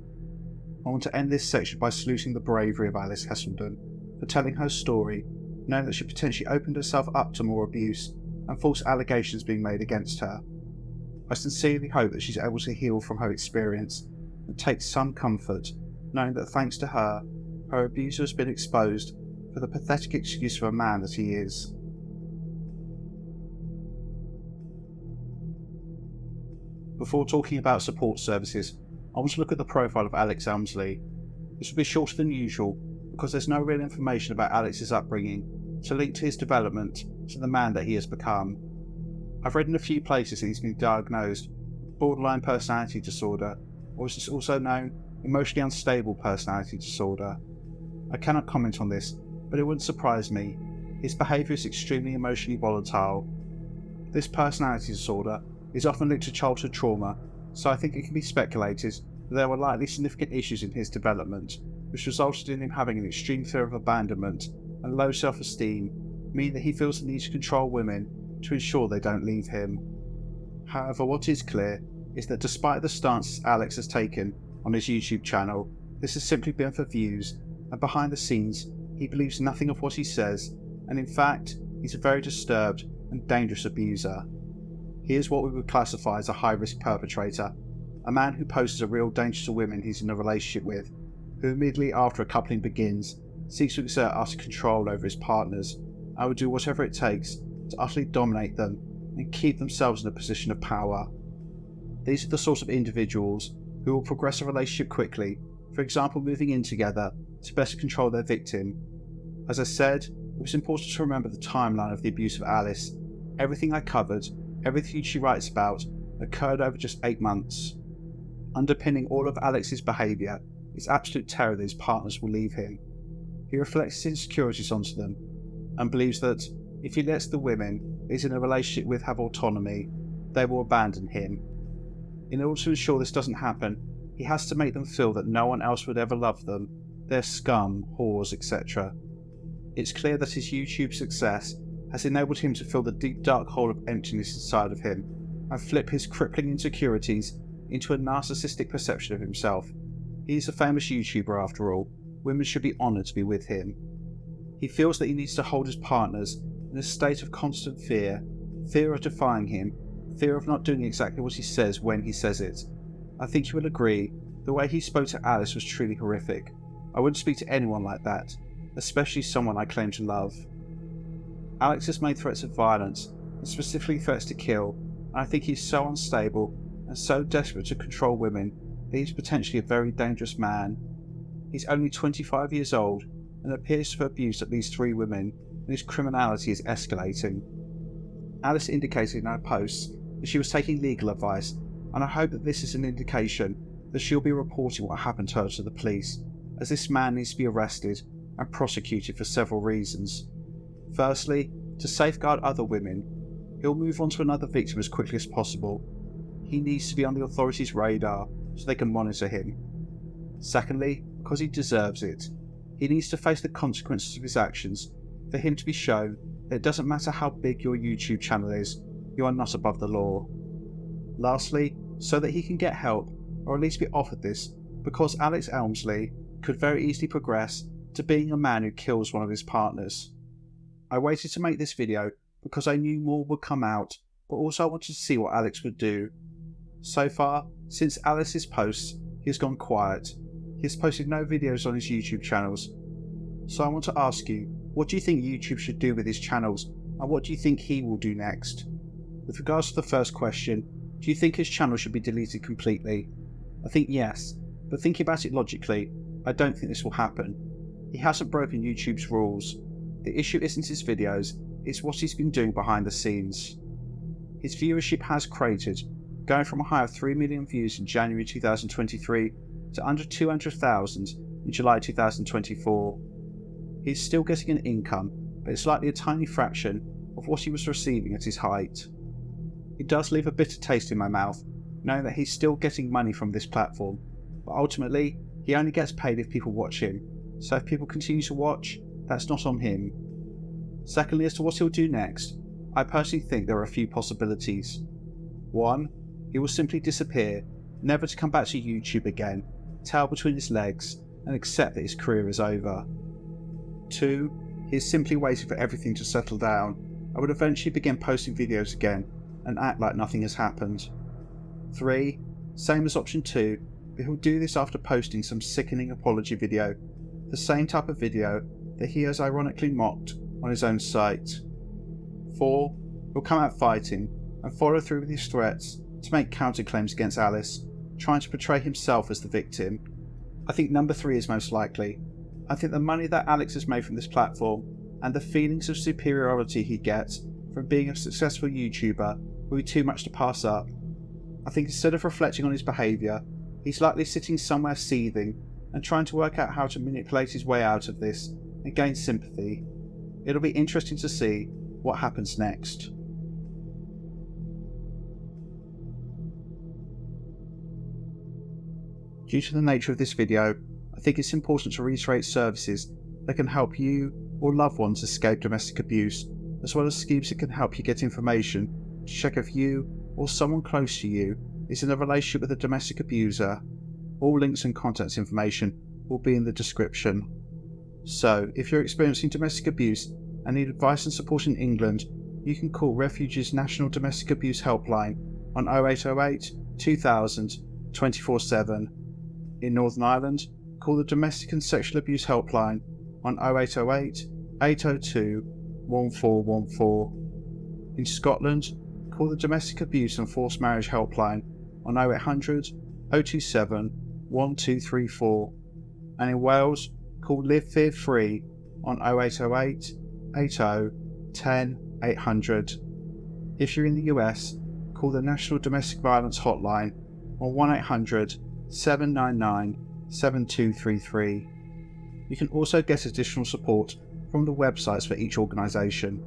I want to end this section by saluting the bravery of Alice Heseldine for telling her story, knowing that she potentially opened herself up to more abuse and false allegations being made against her. I sincerely hope that she's able to heal from her experience and take some comfort knowing that thanks to her, her abuser has been exposed for the pathetic excuse of a man that he is. Before talking about support services, I want to look at the profile of Alex Elmslie. This will be shorter than usual because there's no real information about Alex's upbringing to link to his development to the man that he has become. I've read in a few places that he's been diagnosed with borderline personality disorder, or as it's also known, emotionally unstable personality disorder. I cannot comment on this, but it wouldn't surprise me. His behaviour is extremely emotionally volatile. This personality disorder is often linked to childhood trauma, so I think it can be speculated that there were likely significant issues in his development, which resulted in him having an extreme fear of abandonment and low self-esteem, meaning that he feels the need to control women to ensure they don't leave him. However, what is clear is that despite the stances Alex has taken on his YouTube channel, this has simply been for views, and behind the scenes, he believes nothing of what he says, and in fact, he's a very disturbed and dangerous abuser. He is what we would classify as a high-risk perpetrator, a man who poses a real danger to women he's in a relationship with, who immediately after a coupling begins, seeks to exert utter control over his partners, and will do whatever it takes to utterly dominate them and keep themselves in a position of power. These are the sort of individuals who will progress a relationship quickly, for example moving in together to better control their victim. As I said, it was important to remember the timeline of the abuse of Alice. Everything I covered, everything she writes about, occurred over just 8 months. Underpinning all of Alex's behaviour is absolute terror that his partners will leave him. He reflects his insecurities onto them, and believes that if he lets the women he's in a relationship with have autonomy, they will abandon him. In order to ensure this doesn't happen, he has to make them feel that no one else would ever love them, they're scum, whores, etc. It's clear that his YouTube success has enabled him to fill the deep dark hole of emptiness inside of him, and flip his crippling insecurities into a narcissistic perception of himself. He is a famous YouTuber after all. Women should be honoured to be with him. He feels that he needs to hold his partners in a state of constant fear, fear of defying him, fear of not doing exactly what he says when he says it. I think you will agree, the way he spoke to Alice was truly horrific. I wouldn't speak to anyone like that, especially someone I claim to love. Alex has made threats of violence, and specifically threats to kill, and I think he's so unstable and so desperate to control women that he's potentially a very dangerous man. He's only 25 years old and appears to have abused at least 3 women, and his criminality is escalating. Alice indicated in her posts that she was taking legal advice, and I hope that this is an indication that she'll be reporting what happened to her to the police, as this man needs to be arrested and prosecuted for several reasons. Firstly, to safeguard other women. He'll move on to another victim as quickly as possible. He needs to be on the authorities' radar so they can monitor him. Secondly, because he deserves it. He needs to face the consequences of his actions, for him to be shown that it doesn't matter how big your YouTube channel is, you are not above the law. Lastly, so that he can get help, or at least be offered this, because Alice Elmslie could very easily progress to being a man who kills one of his partners. I waited to make this video because I knew more would come out, but also I wanted to see what Alex would do. So far, since Alice's posts, he has gone quiet. He has posted no videos on his YouTube channels. So I want to ask you, what do you think YouTube should do with his channels, and what do you think he will do next? With regards to the first question, do you think his channel should be deleted completely? I think yes, but thinking about it logically, I don't think this will happen. He hasn't broken YouTube's rules. The issue isn't his videos, it's what he's been doing behind the scenes. His viewership has cratered, going from a high of 3 million views in January 2023 to under 200,000 in July 2024. He's still getting an income, but it's likely a tiny fraction of what he was receiving at his height. It does leave a bitter taste in my mouth, knowing that he's still getting money from this platform, but ultimately, he only gets paid if people watch him, so if people continue to watch, that's not on him. Secondly, as to what he'll do next, I personally think there are a few possibilities. 1. He will simply disappear, never to come back to YouTube again, tail between his legs, and accept that his career is over. 2. He is simply waiting for everything to settle down, and would eventually begin posting videos again, and act like nothing has happened. 3. Same as option 2, but he'll do this after posting some sickening apology video, the same type of video that he has ironically mocked on his own site. 4. He'll come out fighting, and follow through with his threats to make counterclaims against Alice, trying to portray himself as the victim. I think number 3 is most likely. I think the money that Alex has made from this platform, and the feelings of superiority he gets from being a successful YouTuber, will be too much to pass up. I think instead of reflecting on his behaviour, he's likely sitting somewhere seething and trying to work out how to manipulate his way out of this and gain sympathy. It'll be interesting to see what happens next. Due to the nature of this video, I think it's important to reiterate services that can help you or loved ones escape domestic abuse, as well as schemes that can help you get information to check if you or someone close to you is in a relationship with a domestic abuser. All links and contact information will be in the description. So, if you're experiencing domestic abuse and need advice and support in England, you can call Refuge's National Domestic Abuse Helpline on 0808 2000 24/7. In Northern Ireland, call the Domestic and Sexual Abuse Helpline on 0808 802 1414. In Scotland, call the Domestic Abuse and Forced Marriage Helpline on 0800 027 1234. And in Wales, call Live Fear Free on 0808 80 10 800. If you're in the US, call the National Domestic Violence Hotline on 1-800 799 7233. You can also get additional support from the websites for each organisation.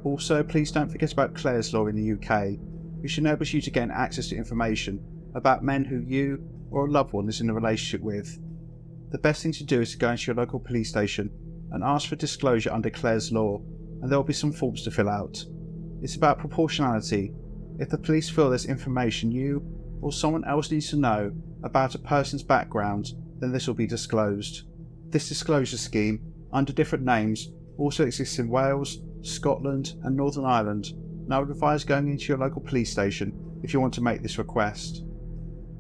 Also, please don't forget about Clare's Law in the UK, which enables you to gain access to information about men who you or a loved one is in a relationship with. The best thing to do is to go into your local police station and ask for disclosure under Clare's Law, and there will be some forms to fill out. It's about proportionality. If the police feel there's information you or someone else needs to know about a person's background, then this will be disclosed. This disclosure scheme, under different names, also exists in Wales, Scotland and Northern Ireland, and I would advise going into your local police station if you want to make this request.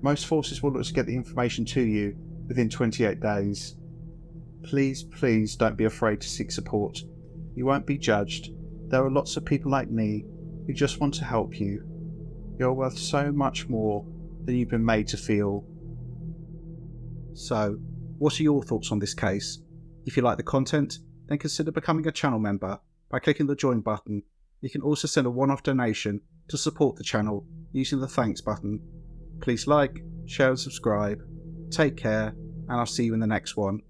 Most forces will look to get the information to you within 28 days. Please don't be afraid to seek support. You won't be judged. There are lots of people like me who just want to help you. You're worth so much more than you've been made to feel. So, what are your thoughts on this case? If you like the content, then consider becoming a channel member by clicking the join button. You can also send a one-off donation to support the channel using the thanks button. Please like, share and subscribe. Take care, and I'll see you in the next one.